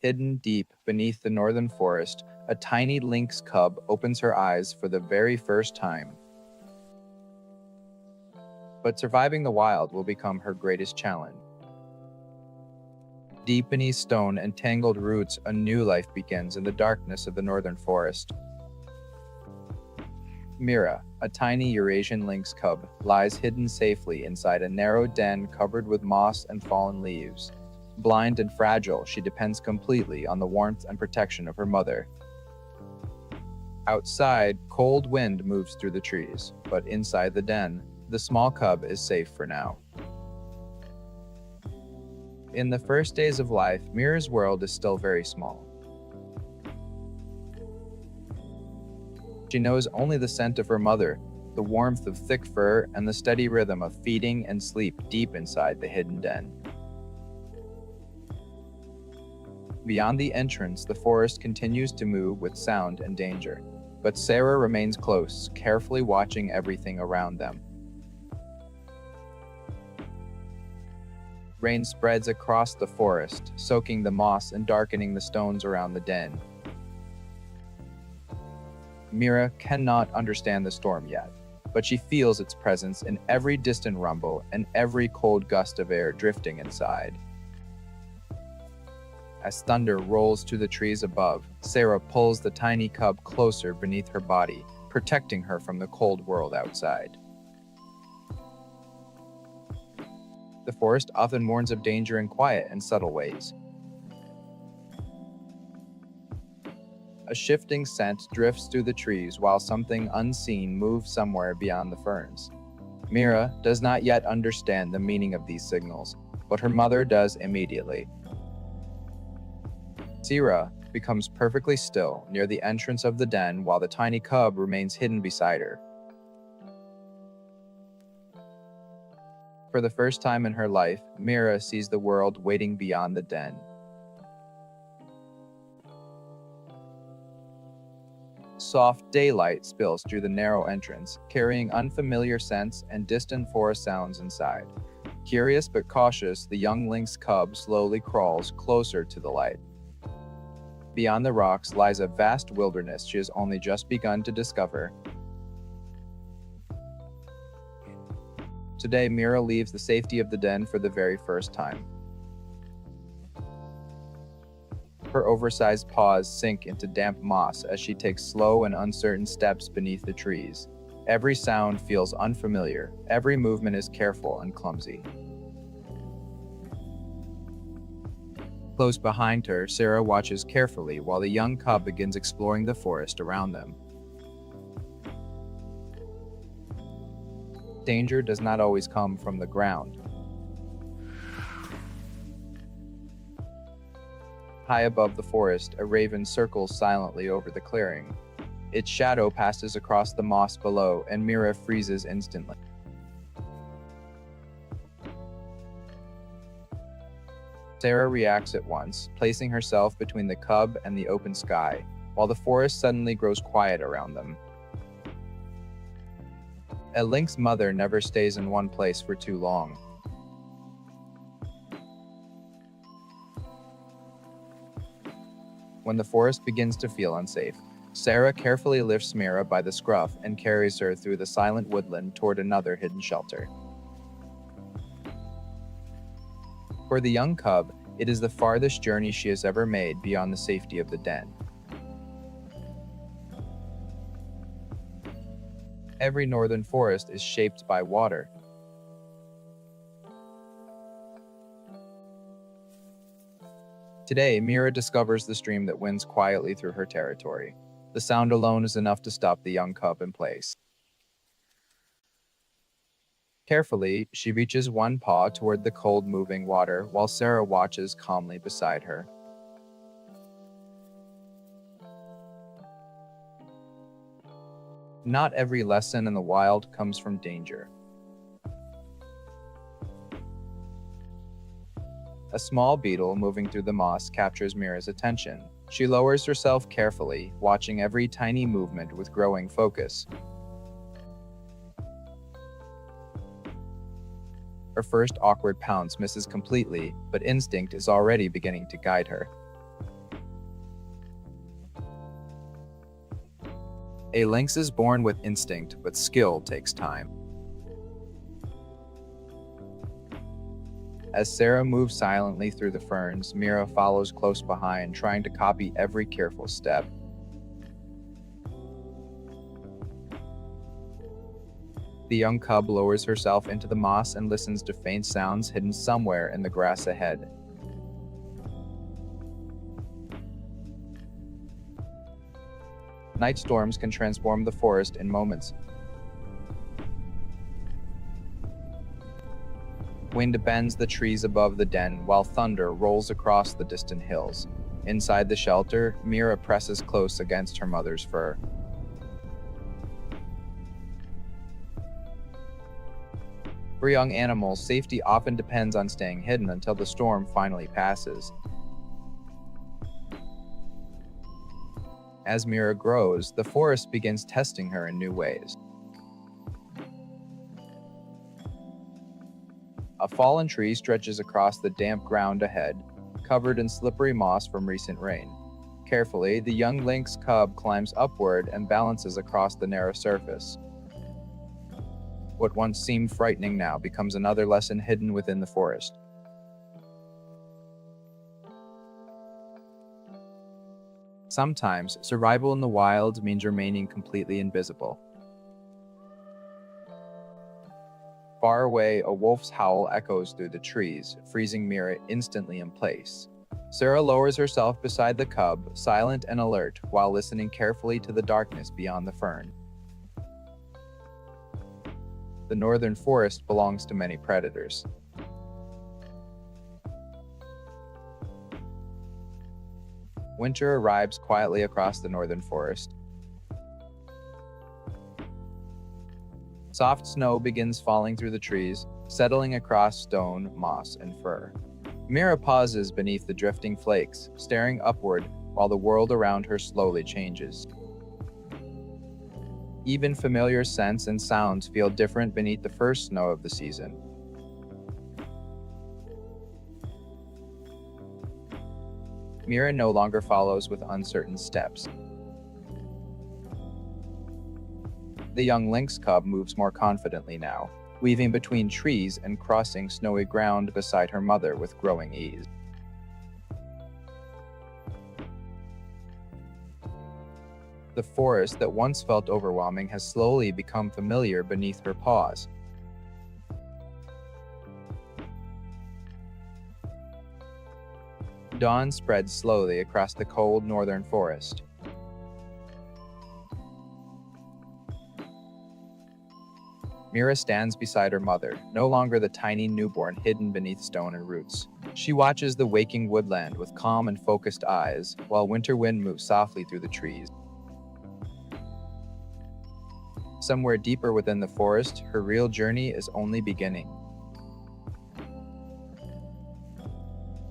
Hidden deep beneath the northern forest, a tiny lynx cub opens her eyes for the very first time. But surviving the wild will become her greatest challenge. Deep beneath stone and tangled roots, a new life begins in the darkness of the northern forest. Mira, a tiny Eurasian lynx cub, lies hidden safely inside a narrow den covered with moss and fallen leaves. Blind and fragile, she depends completely on the warmth and protection of her mother. Outside, cold wind moves through the trees, but inside the den, the small cub is safe for now. In the first days of life, Mira's world is still very small. She knows only the scent of her mother, the warmth of thick fur, and the steady rhythm of feeding and sleep deep inside the hidden den. Beyond the entrance, the forest continues to move with sound and danger, but Sarah remains close, carefully watching everything around them. Rain spreads across the forest, soaking the moss and darkening the stones around the den. Mira cannot understand the storm yet, but she feels its presence in every distant rumble and every cold gust of air drifting inside. As thunder rolls through the trees above, Sarah pulls the tiny cub closer beneath her body, protecting her from the cold world outside. The forest often warns of danger in quiet and subtle ways. A shifting scent drifts through the trees while something unseen moves somewhere beyond the ferns. Mira does not yet understand the meaning of these signals, but her mother does immediately. Sarah becomes perfectly still near the entrance of the den while the tiny cub remains hidden beside her. For the first time in her life, Mira sees the world waiting beyond the den. Soft daylight spills through the narrow entrance, carrying unfamiliar scents and distant forest sounds inside. Curious but cautious, the young lynx cub slowly crawls closer to the light. Beyond the rocks lies a vast wilderness she has only just begun to discover. Today, Mira leaves the safety of the den for the very first time. Her oversized paws sink into damp moss as she takes slow and uncertain steps beneath the trees. Every sound feels unfamiliar. Every movement is careful and clumsy. Close behind her, Sarah watches carefully while the young cub begins exploring the forest around them. Danger does not always come from the ground. High above the forest, a raven circles silently over the clearing. Its shadow passes across the moss below, and Mira freezes instantly. Sarah reacts at once, placing herself between the cub and the open sky, while the forest suddenly grows quiet around them. A lynx mother never stays in one place for too long. When the forest begins to feel unsafe, Sarah carefully lifts Mira by the scruff and carries her through the silent woodland toward another hidden shelter. For the young cub, it is the farthest journey she has ever made beyond the safety of the den. Every northern forest is shaped by water. Today, Mira discovers the stream that winds quietly through her territory. The sound alone is enough to stop the young cub in place. Carefully, she reaches one paw toward the cold moving water while Sarah watches calmly beside her. Not every lesson in the wild comes from danger. A small beetle moving through the moss captures Mira's attention. She lowers herself carefully, watching every tiny movement with growing focus. Her first awkward pounce misses completely, but instinct is already beginning to guide her. A lynx is born with instinct, but skill takes time. As Sarah moves silently through the ferns, Mira follows close behind, trying to copy every careful step. The young cub lowers herself into the moss and listens to faint sounds hidden somewhere in the grass ahead. Night storms can transform the forest in moments. Wind bends the trees above the den, while thunder rolls across the distant hills. Inside the shelter, Mira presses close against her mother's fur. For young animals, safety often depends on staying hidden until the storm finally passes. As Mira grows, the forest begins testing her in new ways. A fallen tree stretches across the damp ground ahead, covered in slippery moss from recent rain. Carefully, the young lynx cub climbs upward and balances across the narrow surface. What once seemed frightening now becomes another lesson hidden within the forest. Sometimes, survival in the wild means remaining completely invisible. Far away, a wolf's howl echoes through the trees, freezing Mira instantly in place. Sarah lowers herself beside the cub, silent and alert, while listening carefully to the darkness beyond the fern. The northern forest belongs to many predators. Winter arrives quietly across the northern forest. Soft snow begins falling through the trees, settling across stone, moss, and fir. Mira pauses beneath the drifting flakes, staring upward while the world around her slowly changes. Even familiar scents and sounds feel different beneath the first snow of the season. Mira no longer follows with uncertain steps. The young lynx cub moves more confidently now, weaving between trees and crossing snowy ground beside her mother with growing ease. The forest that once felt overwhelming has slowly become familiar beneath her paws. Dawn spreads slowly across the cold northern forest. Mira stands beside her mother, no longer the tiny newborn hidden beneath stone and roots. She watches the waking woodland with calm and focused eyes, while winter wind moves softly through the trees. Somewhere deeper within the forest, her real journey is only beginning.